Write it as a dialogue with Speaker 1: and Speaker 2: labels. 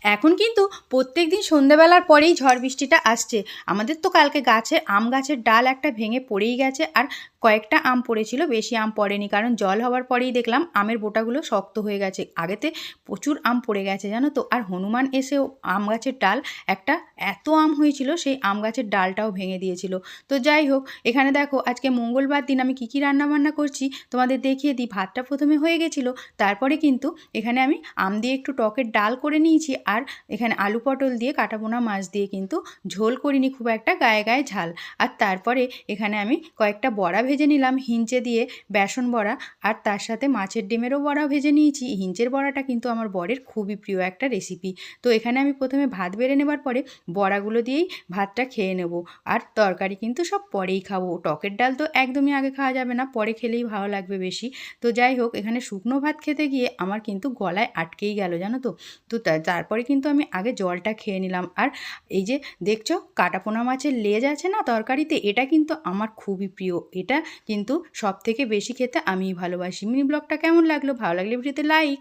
Speaker 1: এখন কিন্তু প্রত্যেকদিন সন্ধ্যেবেলার পরেই ঝড় বৃষ্টিটা আসছে। আমাদের তো কালকে আম গাছের ডাল একটা ভেঙে পড়েই গেছে, আর কয়েকটা আম পড়েছিল, বেশি আম পড়েনি। কারণ জল হওয়ার পরেই দেখলাম আমের বোটাগুলো শক্ত হয়ে গেছে। আগেতে প্রচুর আম পড়ে গেছে জানো তো। আর হনুমান এসেও আম গাছের ডাল একটা এত আম হয়েছিল, সেই আম গাছের ডালটাও ভেঙে দিয়েছিল। তো যাই হোক, এখানে দেখো আজকে মঙ্গলবার দিন আমি কী রান্নাবান্না করছি তোমাদের দেখিয়ে দিই। ভাতটা প্রথমে হয়ে গেছিলো, তারপরে কিন্তু এখানে আমি আম দিয়ে একটু টকের ডাল করে নিয়েছি, আর এখানে আলু পটল দিয়ে কাটাপোনা মাছ দিয়ে কিন্তু ঝোল করিনি, খুব একটা গায়ে গায়ে ঝাল। আর তারপরে এখানে আমি কয়েকটা বড়া ভেজে নিলাম হিঞ্চে দিয়ে, বেসন বড়া। আর তার সাথে মাছের ডিমেরও বড়া ভেজে নিয়েছি। হিঞ্চের বড়াটা কিন্তু আমার বরের খুবই প্রিয় একটা রেসিপি। তো এখানে আমি প্রথমে ভাত বেড়ে নেবার পরে বড়াগুলো দিয়েই ভাতটা খেয়ে নেব। আর তরকারি কিন্তু সব পরেই খাবো। টকের ডাল তো একদমই আগে খাওয়া যাবে না, পরে খেলেই ভালো লাগবে বেশি। তো যাই হোক, এখানে শুকনো ভাত খেতে গিয়ে আমার কিন্তু গলায় আটকেই গেল জানো তো। তো তারপরে কিন্তু আমি আগে জলটা খেয়ে নিলাম। আর এই যে দেখছো কাটাপোনা মাছের লেজ আছে না তরকারিতে, এটা কিন্তু আমার খুবই প্রিয়। এটা কিন্তু সব থেকে বেশি খেতে আমিই ভালোবাসি। মিনি ব্লগটা কেমন লাগলো? ভালো লাগলে ভিডিওতে লাইক।